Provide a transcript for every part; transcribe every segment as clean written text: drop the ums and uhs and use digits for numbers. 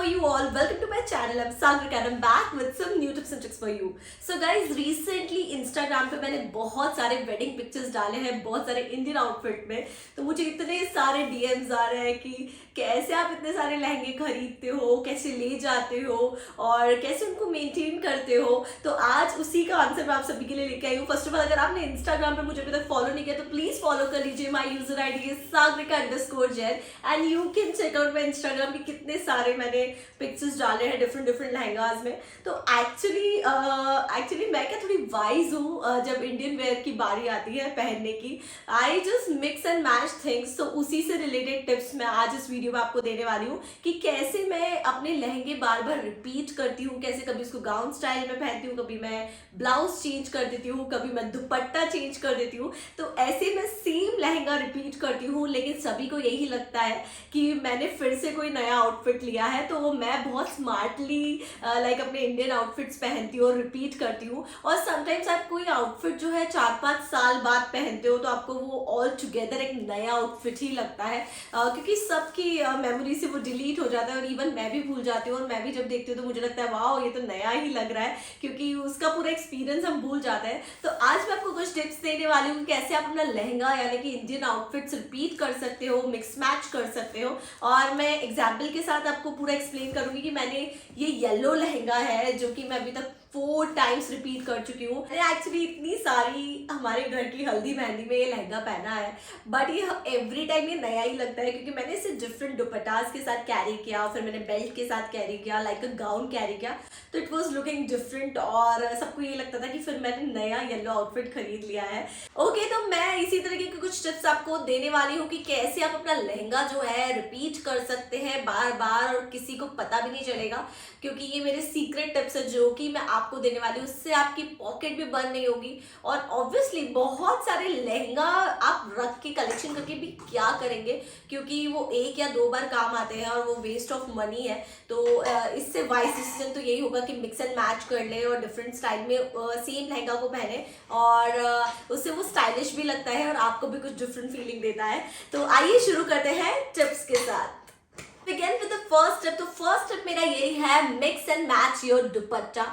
you all? Welcome to my channel. I'm Sagrika and I'm back with some new tips and tricks for you. So guys, recently Instagram पे मैंने बहुत सारे wedding pictures डाले हैं बहुत सारे Indian outfit में। तो मुझे इतने सारे डीएम्स आ रहे हैं कि कैसे आप इतने सारे लहंगे खरीदते हो, कैसे ले जाते हो और कैसे उनको मेंटेन करते हो। तो आज उसी का आंसर मैं आप सभी के लिए लेके आई हूँ। फर्स्ट ऑफ ऑल, अगर आपने इंस्टाग्राम पे मुझे अभी तक फॉलो नहीं किया तो प्लीज फॉलो कर लीजिए। My user ID is sagrika_jain and you can check out my Instagram की कितने सारे मैंने पिक्चर्स डाले हैं डिफरेंट डिफरेंट लहंगाज में। तो एक्चुअली मैं क्या थोड़ी वाइज हूँ जब इंडियन वेयर की बारी आती है पहनने की। I just mix and match things. तो उसी से रिलेटेड टिप्स मैं आज इस वीडियो में आपको देने वाली हूँ कि कैसे मैं अपने लहंगे बार बार रिपीट करती हूँ, कैसे कभी उसको गाउन स्टाइल में पहनती हूँ, कभी मैं ब्लाउज चेंज कर देती हूँ, कभी मैं दुपट्टा चेंज कर देती हूँ। तो ऐसे मैं सेम लहंगा रिपीट करती हूँ, लेकिन सभी को यही लगता है कि मैंने फिर से कोई नया आउटफिट लिया है। तो मैं बहुत स्मार्टली लाइक अपने इंडियन आउटफिट्स पहनती हूँ और रिपीट करती हूँ। और समटाइम्स आप कोई आउटफिट जो है 4-5 साल बाद पहनते हो तो आपको वो ऑल टुगेदर एक नया आउटफिट ही लगता है, क्योंकि सबकी मेमोरी से वो डिलीट हो जाता है और इवन मैं भी भूल जाती हूँ। और मैं भी जब देखती हूँ तो मुझे लगता है वाह ये तो नया ही लग रहा है, क्योंकि उसका पूरा एक्सपीरियंस हम भूल जाते हैं। तो आज मैं आपको कुछ टिप्स देने वाली हूँ कैसे आप अपना लहंगा यानी कि इंडियन आउटफिट्स रिपीट कर सकते हो, मिक्स मैच कर सकते हो। और मैं एग्जाम्पल के साथ आपको पूरा एक्सप्लेन करूंगी कि मैंने ये येलो लहंगा है जो कि मैं अभी तक 4 टाइम्स रिपीट कर चुकी हूँ। मैंने एक्चुअली इतनी सारी हमारे घर की हल्दी मेहंदी में ये लहंगा पहना है, बट ये एवरी टाइम ये नया ही लगता है क्योंकि मैंने इसे डिफरेंट दुपट्टास के साथ कैरी किया, फिर मैंने बेल्ट के साथ कैरी किया, लाइक अ गाउन कैरी किया। तो इट वॉज लुकिंग डिफरेंट और सबको ये लगता था कि फिर मैंने नया येलो आउटफिट खरीद लिया है। ओके, तो मैं इसी तरीके के कुछ टिप्स आपको देने वाली हूँ कि कैसे आप अपना लहंगा जो है रिपीट कर सकते हैं बार बार और किसी को पता भी नहीं चलेगा, क्योंकि ये मेरे सीक्रेट टिप्स है जो कि मैं आपको देने वाली हूँ। उससे आपकी पॉकेट भी बंद नहीं होगी और ऑब्वियसली बहुत सारे लहंगा आप रख के कलेक्शन करके भी क्या करेंगे, क्योंकि वो 1 या 2 बार काम आते हैं और वो वेस्ट ऑफ मनी है। तो इससे वाइज डिसीजन तो यही होगा कि मिक्स एंड मैच कर ले और डिफरेंट स्टाइल में सेम लहंगा को पहने और उससे वो स्टाइलिश भी लगता है और आपको भी कुछ डिफरेंट फीलिंग देता है। तो आइए शुरू करते हैं टिप्स के साथ। Begin with the first tip। तो फर्स्ट टिप मेरा यही है, mix and match your dupatta.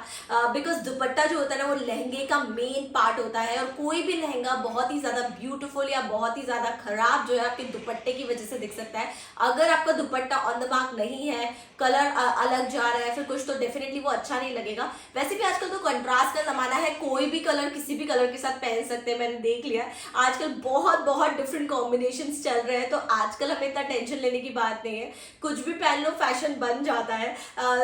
Because दुपट्टा जो होता है ना वो लहंगे का मेन पार्ट होता है और कोई भी लहंगा बहुत ही ज्यादा ब्यूटीफुल या बहुत ही ज्यादा खराब जो है आपके दुपट्टे की वजह से दिख सकता है। अगर आपका दुपट्टा ऑन द मार्क नहीं है, कलर अलग जा रहा है फिर कुछ, तो डेफिनेटली वो अच्छा नहीं लगेगा। वैसे भी आजकल तो कंट्रास्ट का जमाना है, कोई भी कलर किसी भी कलर के साथ पहन सकते हैं। मैंने देख लिया आजकल बहुत डिफरेंट कॉम्बिनेशन चल रहे हैं, तो आजकल हमें इतना टेंशन लेने की बात नहीं है, कुछ भी पहन लो फैशन बन जाता है।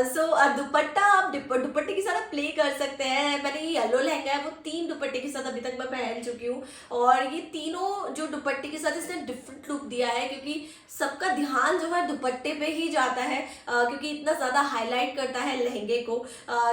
सो दुपट्टा आप दुपट्टे के साथ प्ले कर सकते हैं। मैंने ये येलो लहंगा है वो 3 दुपट्टे के साथ अभी तक मैं पहन चुकी हूँ और ये तीनों जो दुपट्टे के साथ इसने डिफरेंट लुक दिया है, क्योंकि सबका ध्यान जो है दुपट्टे पे ही जाता है, क्योंकि इतना ज्यादा हाईलाइट करता है लहंगे को।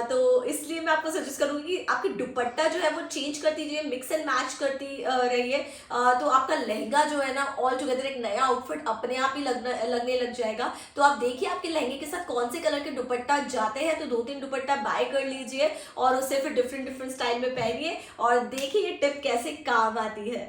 तो इसलिए मैं आपको सजेस्ट करूंगी कि आपकी दुपट्टा जो है वो चेंज कर दीजिए, मिक्स एंड मैच करती रहिए। तो आपका लहंगा जो है ना ऑल टुगेदर एक नया आउटफिट अपने आप ही लगने लग जाएगा। तो आप देखिए आपके लहंगे के साथ कौन से कलर के दुपट्टा जाते हैं, तो 2-3 दुपट्टा बाय कर लीजिए और उसे फिर डिफरेंट स्टाइल में पहनिए और देखिए ये टिप कैसे काम आती है।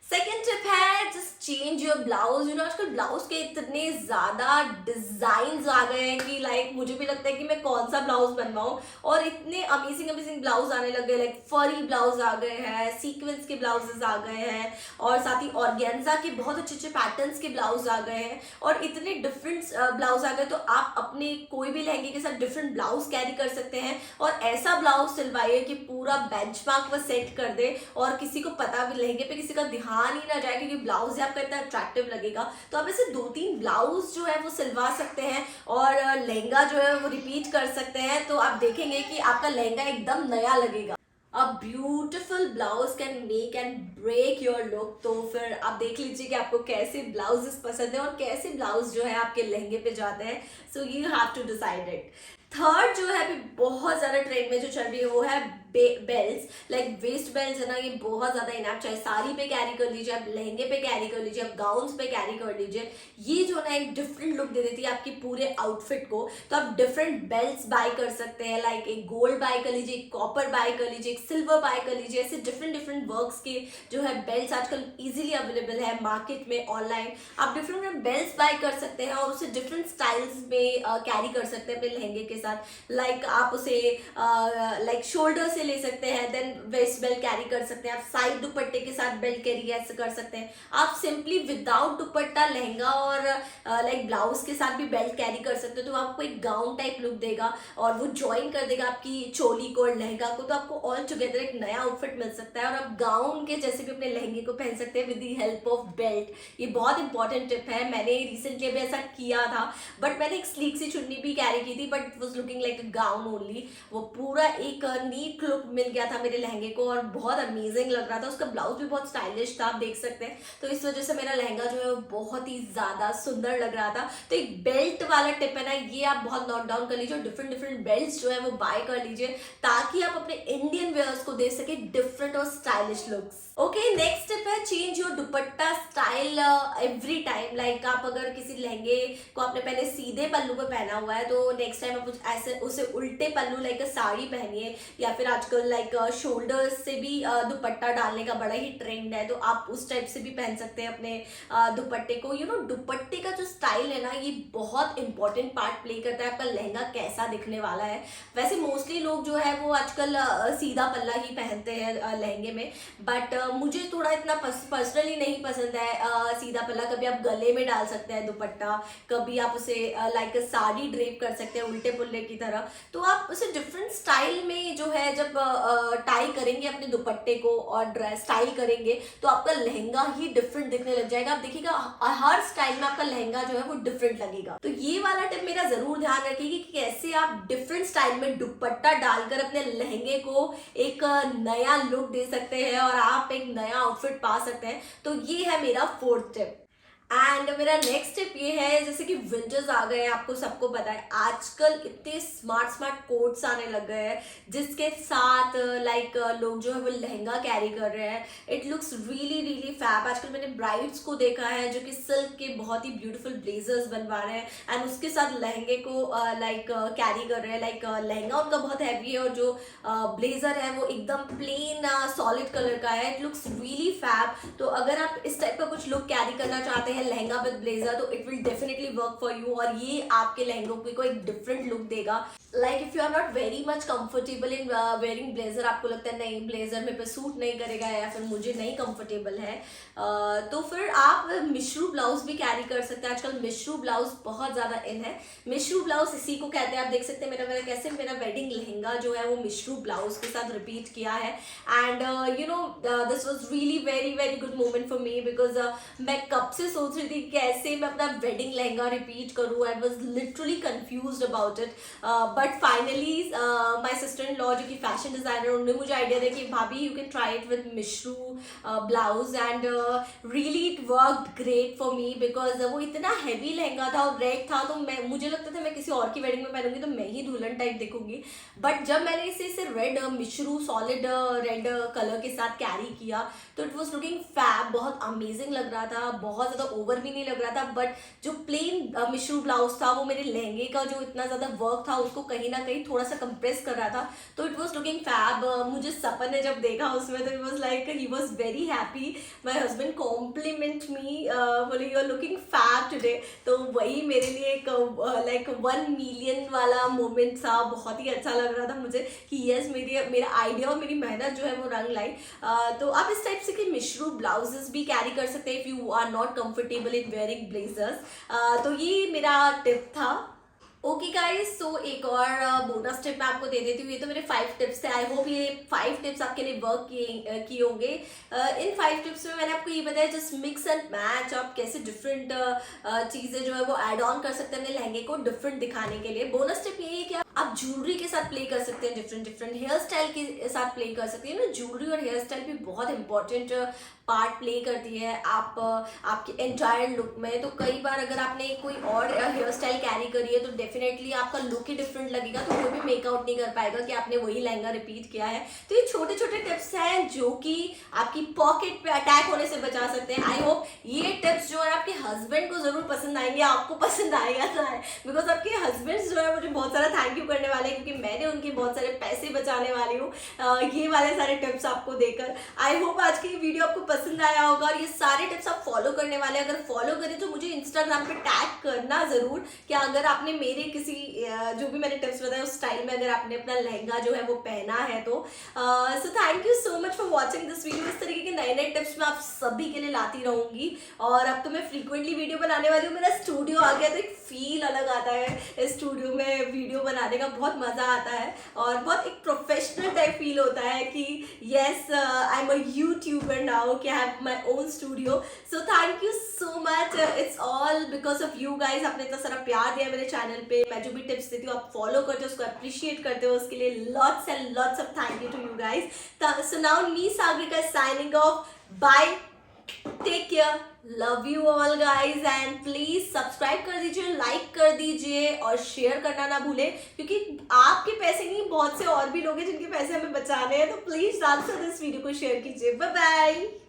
सेकेंड टिप है जस्ट चेंज योर ब्लाउज। आजकल ब्लाउज के इतने ज्यादा डिजाइन आ गए हैं कि लाइक मुझे भी लगता है कि मैं कौन सा ब्लाउज बनवाऊं, और इतने अमेजिंग ब्लाउज आने लग गए, लाइक फरी ब्लाउज आ गए हैं, सीक्वेंस के ब्लाउजेस आ गए हैं और साथ ही ऑर्गेन्जा के बहुत अच्छे पैटर्न्स के ब्लाउज आ गए हैं और इतने डिफरेंट ब्लाउज आ गए। तो आप अपने कोई भी लहंगे के साथ डिफरेंट ब्लाउज कैरी कर सकते हैं और ऐसा ब्लाउज सिलवाइए कि पूरा बेंचमार्क वो सेट कर दे और किसी को पता भी लहंगे पे किसी का ध्यान ही ना जाए, क्योंकि ब्लाउज आपका इतना अट्रैक्टिव लगेगा। तो आप ऐसे 2-3 ब्लाउज जो है वो सिलवा सकते हैं और लहंगा जो है वो रिपीट कर सकते हैं। तो आप देखेंगे कि आपका लहंगा एकदम नया लगेगा। A beautiful blouse can make and break your look. तो फिर आप देख लीजिए कि आपको कैसे ब्लाउजेस पसंद है और कैसे ब्लाउज जो है आपके लहंगे पे जाते हैं। So you have to decide it. Third जो है अभी बहुत ज्यादा ट्रेंड में जो चल रही है वो है बेल्ट्स, लाइक वेस्ट बेल्ट है ना, ये बहुत ज्यादा इन, आप चाहे साड़ी पे कैरी कर लीजिए, आप लहंगे पे कैरी कर लीजिए, आप गाउन्स पे कैरी कर लीजिए, ये जो ना एक डिफरेंट लुक दे देती है आपकी पूरे आउटफिट को। तो आप डिफरेंट बेल्ट्स बाय कर सकते हैं, लाइक एक गोल्ड बाय कर लीजिए, एक कॉपर बाय कर लीजिए, एक सिल्वर बाय कर लीजिए, ऐसे डिफरेंट डिफरेंट वर्क्स के जो है बेल्ट्स आजकल इजीली अवेलेबल है मार्केट में, ऑनलाइन आप डिफरेंट डिफरेंट बेल्ट्स बाय कर सकते हैं और उसे डिफरेंट स्टाइल्स में कैरी कर सकते हैं अपने लहंगे के साथ। लाइक आप उसे लाइक शोल्डर से ले सकते हैं, देन वेस्ट बेल्ट कैरी कर सकते हैं, आप साइड दुपट्टे के साथ बेल्ट कैरी ऐसे कर सकते हैं, आप सिंपली विदाउट दुपट्टा लहंगा और लाइक ब्लाउज के साथ भी बेल्ट कैरी कर सकते हो, तो आपको एक गाउन टाइप लुक देगा और वो ज्वाइन कर देगा आपकी चोली को और लहंगा को, तो आपको ऑल टुगेदर एक नया आउटफिट मिल सकता है और आप गाउन के जैसे भी अपने लहंगे को पहन सकते हैं with the help of belt. ये बहुत इंपॉर्टेंट टिप है, मैंने रिसेंटली अभी ऐसा किया था, बट मैंने एक स्लीक सी चुन्नी भी कैरी की थी, but it was looking like a gown only. वो पूरा एक नीट लुक मिल गया था मेरे लहंगे को और बहुत अमेजिंग लग रहा था, उसका ब्लाउज भी बहुत स्टाइलिश था, आप देख सकते हैं। तो इस वजह से मेरा लहंगा जो है वो बहुत ही ज्यादा सुंदर लग रहा था। तो एक बेल्ट वाला टिप है ना, ये आप बहुत नोट डाउन कर लीजिए, डिफरेंट डिफरेंट बेल्ट्स जो है वो बाय कर लीजिए ताकि आप अपने इंडियन वेयर्स को दे सके डिफरेंट और stylish looks. Okay, next tip है change your dupatta style every time. Like आप अगर किसी लहंगे को आपने पहले सीधे पल्लू पे पहना हुआ है, तो नेक्स्ट टाइम आप ऐसे उसे उल्टे पल्लू लाइक साड़ी पहनिए, या फिर आजकल लाइक शोल्डर्स से भी दुपट्टा डालने का बड़ा ही ट्रेंड है, तो आप उस टाइप से भी पहन सकते हैं अपने दुपट्टे को। यू नो, दुपट्टे का जो स्टाइल है ना, ये बहुत इंपॉर्टेंट पार्ट प्ले करता है आपका लहंगा कैसा दिखने वाला है। वैसे मोस्टली लोग जो है वो आजकल सीधा पल्ला ही पहनते हैं लहंगे में, बट मुझे थोड़ा इतना पर्सनली नहीं पसंद है सीधा पल्ला। कभी आप गले में डाल सकते हैं दुपट्टा, कभी आप उसे लाइक साड़ी ड्रेप कर सकते हैं उल्टे पुल्ले की तरह, तो आप उसे डिफरेंट स्टाइल में जो है जब टाई करेंगे अपने दुपट्टे को और ड्रेस स्टाइल करेंगे, तो आपका लहंगा ही डिफरेंट दिखने लग जाएगा। आप देखिएगा हर स्टाइल में आपका लहंगा जो है वो डिफरेंट लगेगा। तो ये वाला टिप मेरा जरूर ध्यान रखिए कि कैसे आप डिफरेंट स्टाइल में दुपट्टा डालकर अपने लहंगे को एक नया लुक दे सकते हैं और आप एक नया आउटफिट पा सकते हैं। तो ये है मेरा फोर्थ टिप। एंड मेरा नेक्स्ट टिप ये है, जैसे कि विंटर्स आ गए हैं, आपको सबको पता है आजकल इतने स्मार्ट स्मार्ट कोट्स आने लग गए हैं जिसके साथ लाइक लोग जो है वो लहंगा कैरी कर रहे हैं। It looks really really fab. आजकल मैंने ब्राइड्स को देखा है जो कि सिल्क के बहुत ही ब्यूटीफुल ब्लेजर्स बनवा रहे हैं एंड उसके साथ लहंगे को लाइक कैरी कर रहे हैं। लाइक लहंगा उनका बहुत हैवी है और जो ब्लेजर है वो एकदम प्लेन सॉलिड कलर का है। It looks really fab. तो अगर आप इस टाइप का कुछ लुक कैरी करना चाहते हैं लहंगा विद ब्लेजर, तो it will definitely work for you और ये आपके लहंगों को एक डिफरेंट लुक देगा। Like if you are not very much comfortable in wearing blazer, आपको लगता है नहीं ब्लेजर में पे सूट नहीं करेगा या फिर मुझे नहीं कंफर्टेबल है, तो फिर आप मिश्रू ब्लाउज भी कैरी कर सकते हैं। आजकल मिश्रू ब्लाउज बहुत ज्यादा इन है। मिश्रू ब्लाउज इसी को कहते हैं। आप देख सकते हैं मेरा कैसे मेरा वेडिंग लहंगा जो है वो मिश्रू ब्लाउज के साथ रिपीट किया है and you know this was really very very good moment for me because मैं कब से सोच रही थी कैसे मैं अपना वेडिंग लहंगा रिपीट करूँ। I was literally confused about it, but finally my sister in law जो कि फैशन डिजाइनर, उन्होंने मुझे आइडिया दिया कि भाभी you can try it with mishru blouse and really it worked great for me because वो इतना हैवी लहंगा था और रेड था, तो मुझे लगता था मैं किसी और की वेडिंग में पहनूंगी तो मैं ही दुल्हन टाइप दिखूंगी। बट जब मैंने इसे रेड मिश्रू सॉलिड रेड कलर के साथ कैरी किया तो इट वॉज लुकिंग फैब, बहुत अमेजिंग लग रहा था, बहुत ज्यादा ओवर भी नहीं लग रहा था। बट जो प्लेन मिश्रू ब्लाउज था वो मेरे लहंगे का जो इतना ज्यादा वर्क था उसको कहीं ना कहीं थोड़ा सा कंप्रेस कर रहा था, तो इट वॉज लुकिंग फैब। मुझे सपन ने जब देखा उसमें तो it was like he was very happy. My husband compliment me, बोले you are looking fab today. तो वही मेरे लिए एक लाइक 1 मिलियन वाला मोमेंट था। बहुत ही अच्छा लग रहा था मुझे कि यस मेरा आइडिया और मेरी मेहनत जो है वो रंग लाई। तो आप इस टाइप से कि मिश्रू ब्लाउजेस भी कैरी कर सकते हैं if you are not comfortable in wearing blazers. तो ये मेरा टिप था। ओके गाइज, सो एक और बोनस टिप मैं आपको दे देती हूँ। ये तो मेरे 5 टिप्स थे। आई होप ये 5 टिप्स आपके लिए वर्क किए होंगे। इन 5 टिप्स में मैंने आपको ये बताया जस्ट मिक्स एंड मैच, आप कैसे डिफरेंट चीज़ें जो है वो ऐड ऑन कर सकते हैं अपने लहंगे को डिफरेंट दिखाने के लिए। बोनस टिप ये है कि आप ज्वेलरी के साथ प्ले कर सकते हैं, डिफरेंट हेयर स्टाइल के साथ प्ले कर सकते हैं ना। ज्वेलरी और हेयर स्टाइल भी बहुत इंपॉर्टेंट पार्ट प्ले करती है आपके एंटायर लुक में। तो कई बार अगर आपने कोई और हेयर स्टाइल कैरी करी है तो डेफिनेटली आपका लुक ही डिफरेंट लगेगा, तो कोई भी मेकआउट नहीं कर पाएगा कि आपने वही लहंगा रिपीट किया है। तो ये छोटे छोटे टिप्स हैं जो कि आपकी पॉकेट पे अटैक होने से बचा सकते हैं। आई होप ये टिप्स जो है आपके हस्बैंड को जरूर पसंद आएंगे, आपको पसंद आएगा ना, बिकॉज आपके हस्बैंड जो है मुझे बहुत सारा थैंक यू करने वाले हैं, क्योंकि मैंने उनके बहुत सारे पैसे बचाने वाली हूँ ये वाले सारे टिप्स आपको देकर। आई होप आज की वीडियो आपको पसंद आया होगा और ये सारे टिप्स आप फॉलो करने वाले। अगर फॉलो करें तो मुझे इंस्टाग्राम पे टैग करना जरूर कि अगर आपने मेरे किसी जो भी मैंने टिप्स बताए उस स्टाइल में अगर आपने अपना लहंगा जो है वो पहना है तो। सो thank you so much for watching this video. इस तरीके के नए नए टिप्स मैं आप सभी के लिए लाती रहूंगी और अब तो मैं फ्रीक्वेंटली वीडियो बनाने वाली हूँ। मेरा स्टूडियो आ गया तो एक फील अलग आता है, इस स्टूडियो में वीडियो बनाने का बहुत मजा आता है और बहुत एक प्रोफेशनल टाइप फील होता है कि yes I am a YouTuber now, कि I have my own studio. So thank you so much, it's all because of you guys. आपने इतना सारा प्यार दिया मेरे चैनल पे, मैं जो भी टिप्स देती हूँ आप फॉलो करते हो, उसको अप्रिशिएट करते हो, उसके लिए lots and lots of thank you to you guys. So now me Sagarika signing off, bye, take care, love you all guys and please subscribe कर दीजिए, लाइक कर दीजिए और शेयर करना ना भूलें, क्योंकि आपके पैसे नहीं बहुत से और भी लोग हैं जिनके पैसे हमें बचाने हैं। तो प्लीज ज़्यादा से ज़्यादा इस वीडियो को शेयर कीजिए। Bye bye.